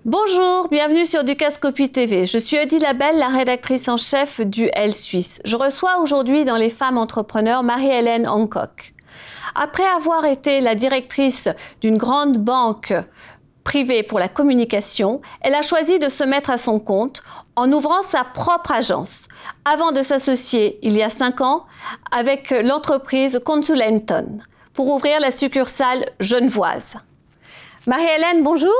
Bonjour, bienvenue sur Ducascopie TV. Je suis Odile Labelle, la rédactrice en chef du Elle Suisse. Je reçois aujourd'hui dans les femmes entrepreneurs Marie-Hélène Hancock. Après avoir été la directrice d'une grande banque privée pour la communication, elle a choisi de se mettre à son compte en ouvrant sa propre agence, avant de s'associer il y a 5 ans avec l'entreprise Consulenton pour ouvrir la succursale genevoise. Marie-Hélène, bonjour.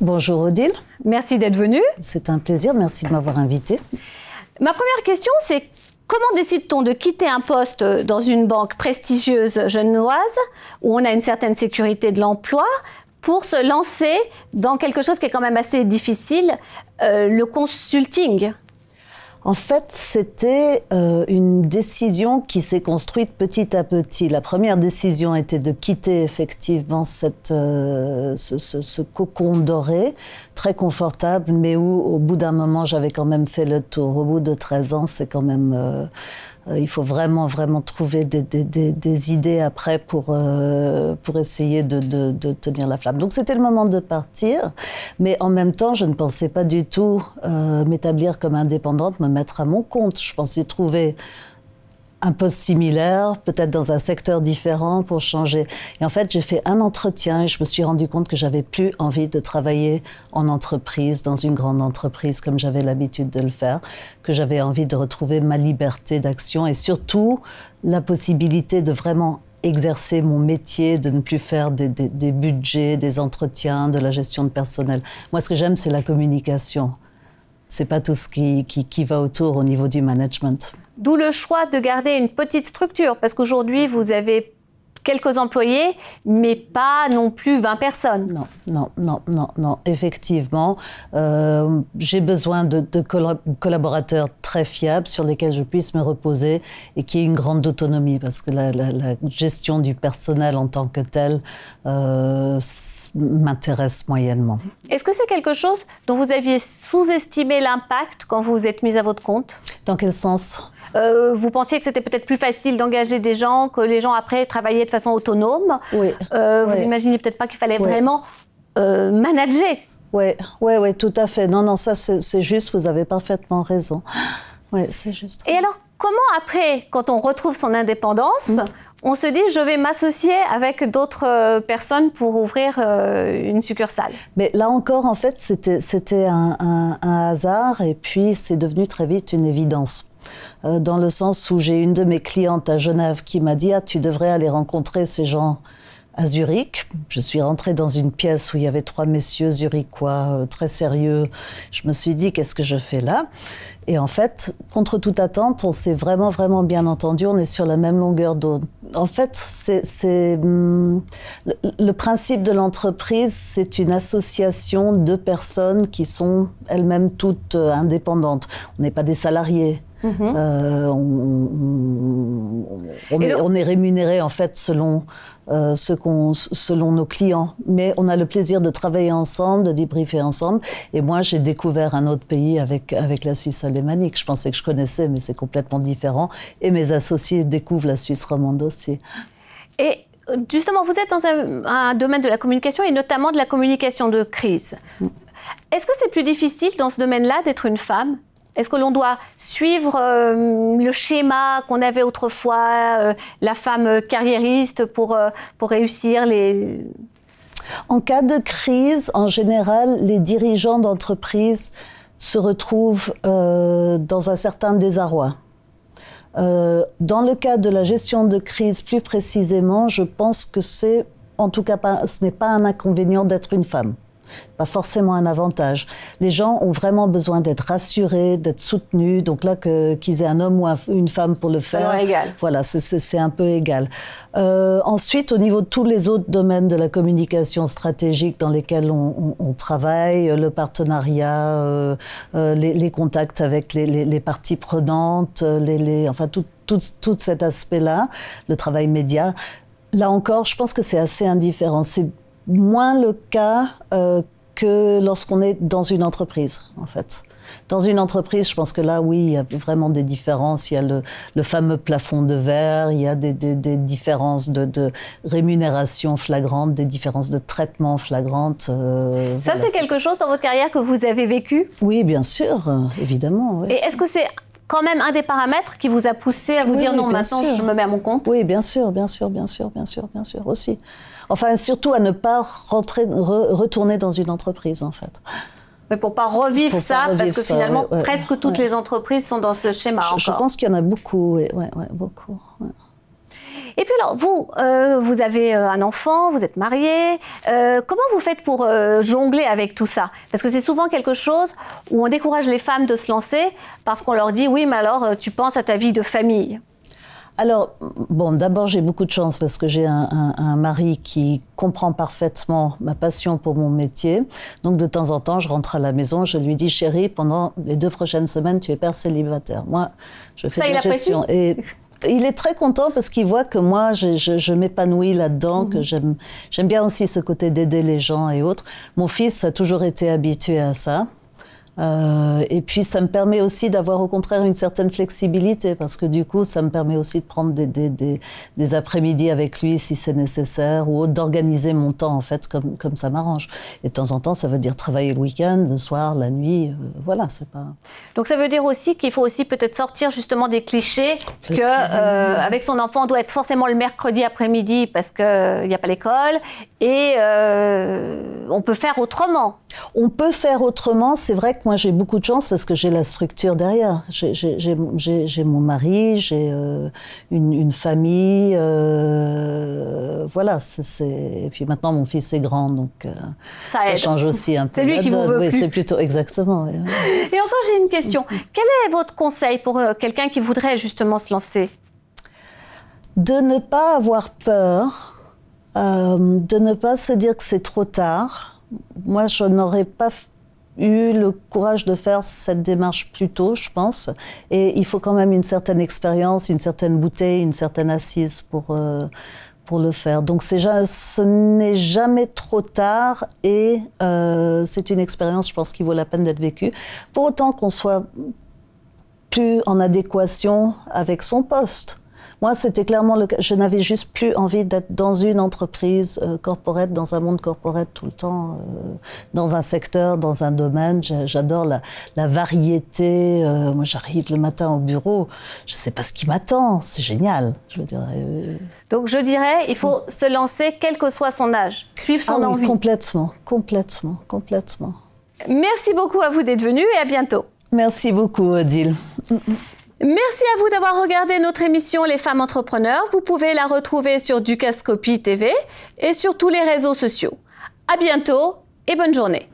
Bonjour Odile. Merci d'être venue. C'est un plaisir, merci de m'avoir invitée. Ma première question, c'est comment décide-t-on de quitter un poste dans une banque prestigieuse genevoise, où on a une certaine sécurité de l'emploi, pour se lancer dans quelque chose qui est quand même assez difficile, le consulting? En fait, c'était une décision qui s'est construite petit à petit. La première décision était de quitter effectivement ce cocon doré, très confortable, mais où au bout d'un moment, j'avais quand même fait le tour. Au bout de 13 ans, c'est quand même... il faut vraiment trouver des idées après pour essayer de tenir la flamme. Donc c'était le moment de partir, mais en même temps, je ne pensais pas du tout m'établir comme indépendante, me mettre à mon compte. Je pensais trouver un poste similaire, peut-être dans un secteur différent pour changer. Et en fait, j'ai fait un entretien et je me suis rendu compte que j'avais plus envie de travailler en entreprise, dans une grande entreprise comme j'avais l'habitude de le faire, que j'avais envie de retrouver ma liberté d'action et surtout la possibilité de vraiment exercer mon métier, de ne plus faire des budgets, des entretiens, de la gestion de personnel. Moi, ce que j'aime, c'est la communication. C'est pas tout ce qui va autour au niveau du management. D'où le choix de garder une petite structure, parce qu'aujourd'hui, vous avez quelques employés, mais pas non plus 20 personnes. Non. Effectivement, j'ai besoin de collaborateurs très fiables sur lesquels je puisse me reposer et qui aient une grande autonomie, parce que la gestion du personnel en tant que tel m'intéresse moyennement. Est-ce que c'est quelque chose dont vous aviez sous-estimé l'impact quand vous vous êtes mise à votre compte? Dans quel sens? Vous pensiez que c'était peut-être plus facile d'engager des gens, que les gens après travaillaient de façon autonome. Oui. Vous imaginez peut-être pas qu'il fallait vraiment manager. Oui, tout à fait. Non, ça c'est juste, vous avez parfaitement raison. Oui, c'est juste. Et alors, comment après, quand on retrouve son indépendance, on se dit je vais m'associer avec d'autres personnes pour ouvrir une succursale? Mais là encore, en fait, c'était un hasard et puis c'est devenu très vite une évidence. Dans le sens où j'ai une de mes clientes à Genève qui m'a dit « Ah, tu devrais aller rencontrer ces gens à Zurich ». Je suis rentrée dans une pièce où il y avait 3 messieurs zurichois très sérieux. Je me suis dit « Qu'est-ce que je fais là ?» Et en fait, contre toute attente, on s'est vraiment bien entendu. On est sur la même longueur d'onde. En fait, le principe de l'entreprise, c'est une association de personnes qui sont elles-mêmes toutes indépendantes. On n'est pas des salariés. On est rémunéré en fait selon nos clients, mais on a le plaisir de travailler ensemble, de débriefer ensemble. Et moi, j'ai découvert un autre pays avec la Suisse alémanique. Je pensais que je connaissais, mais c'est complètement différent. Et mes associés découvrent la Suisse romande aussi. Et justement, vous êtes dans un domaine de la communication et notamment de la communication de crise. Est-ce que c'est plus difficile dans ce domaine-là d'être une femme? Est-ce que l'on doit suivre le schéma qu'on avait autrefois, la femme carriériste pour réussir les... En cas de crise, en général, les dirigeants d'entreprise se retrouvent dans un certain désarroi. Dans le cas de la gestion de crise, plus précisément, je pense que ce n'est pas un inconvénient d'être une femme. Pas forcément un avantage. Les gens ont vraiment besoin d'être rassurés, d'être soutenus. Donc là, qu'ils aient un homme ou une femme pour le faire, voilà, c'est un peu égal. Ensuite, au niveau de tous les autres domaines de la communication stratégique dans lesquels on travaille, le partenariat, les contacts avec les parties prenantes, enfin tout cet aspect-là, le travail média, là encore, je pense que c'est assez indifférent. C'est moins le cas que lorsqu'on est dans une entreprise, en fait. Dans une entreprise, je pense que là, oui, il y a vraiment des différences. Il y a le fameux plafond de verre, il y a des différences de rémunération flagrantes, des différences de traitement flagrantes. Ça, c'est quelque chose dans votre carrière que vous avez vécu? Oui, bien sûr, évidemment. Oui. Et est-ce que c'est quand même un des paramètres qui vous a poussé à vous dire non, maintenant je me mets à mon compte? Oui, bien sûr, aussi. Enfin, surtout à ne pas retourner dans une entreprise, en fait. Mais pour pas revivre ça, parce que finalement, presque toutes les entreprises sont dans ce schéma encore. Je pense qu'il y en a beaucoup, oui, beaucoup. Ouais. Et puis alors, vous avez un enfant, vous êtes marié. Comment vous faites pour jongler avec tout ça? Parce que c'est souvent quelque chose où on décourage les femmes de se lancer parce qu'on leur dit « oui, mais alors tu penses à ta vie de famille ». Alors, bon, d'abord, j'ai beaucoup de chance parce que j'ai un mari qui comprend parfaitement ma passion pour mon métier. Donc, de temps en temps, je rentre à la maison, je lui dis « chérie, pendant les 2 prochaines semaines, tu es père célibataire ». Moi, je fais de la gestion. Et il est très content parce qu'il voit que moi, je m'épanouis là-dedans, que j'aime bien aussi ce côté d'aider les gens et autres. Mon fils a toujours été habitué à ça. Et puis ça me permet aussi d'avoir au contraire une certaine flexibilité parce que du coup ça me permet aussi de prendre des après-midi avec lui si c'est nécessaire ou d'organiser mon temps en fait comme ça m'arrange. Et de temps en temps ça veut dire travailler le week-end, le soir, la nuit, voilà, c'est pas... Donc ça veut dire aussi qu'il faut aussi peut-être sortir justement des clichés que avec son enfant on doit être forcément le mercredi après-midi parce qu'il n'y a pas l'école et on peut faire autrement. On peut faire autrement, c'est vrai que moi j'ai beaucoup de chance parce que j'ai la structure derrière. J'ai mon mari, j'ai une famille, voilà. Et puis maintenant mon fils est grand, donc ça change aussi un peu. C'est lui qui vous veut plus. C'est plutôt exactement. Oui. Et encore j'ai une question. Quel est votre conseil pour quelqu'un qui voudrait justement se lancer? De ne pas avoir peur, de ne pas se dire que c'est trop tard. Moi, je n'aurais pas eu le courage de faire cette démarche plus tôt, je pense. Et il faut quand même une certaine expérience, une certaine bouteille, une certaine assise pour le faire. Donc ce n'est jamais trop tard et c'est une expérience, je pense, qui vaut la peine d'être vécue. Pour autant qu'on soit plus en adéquation avec son poste. Moi, c'était clairement le cas. Je n'avais juste plus envie d'être dans une entreprise corporate, dans un monde corporate tout le temps, dans un secteur, dans un domaine. J'adore la variété. Moi, j'arrive le matin au bureau, je ne sais pas ce qui m'attend. C'est génial, je veux dire. Donc, je dirais, il faut se lancer, quel que soit son âge, suivre son envie. Complètement. Merci beaucoup à vous d'être venu et à bientôt. Merci beaucoup, Odile. Merci à vous d'avoir regardé notre émission Les Femmes Entrepreneurs. Vous pouvez la retrouver sur Dukascopy TV et sur tous les réseaux sociaux. À bientôt et bonne journée.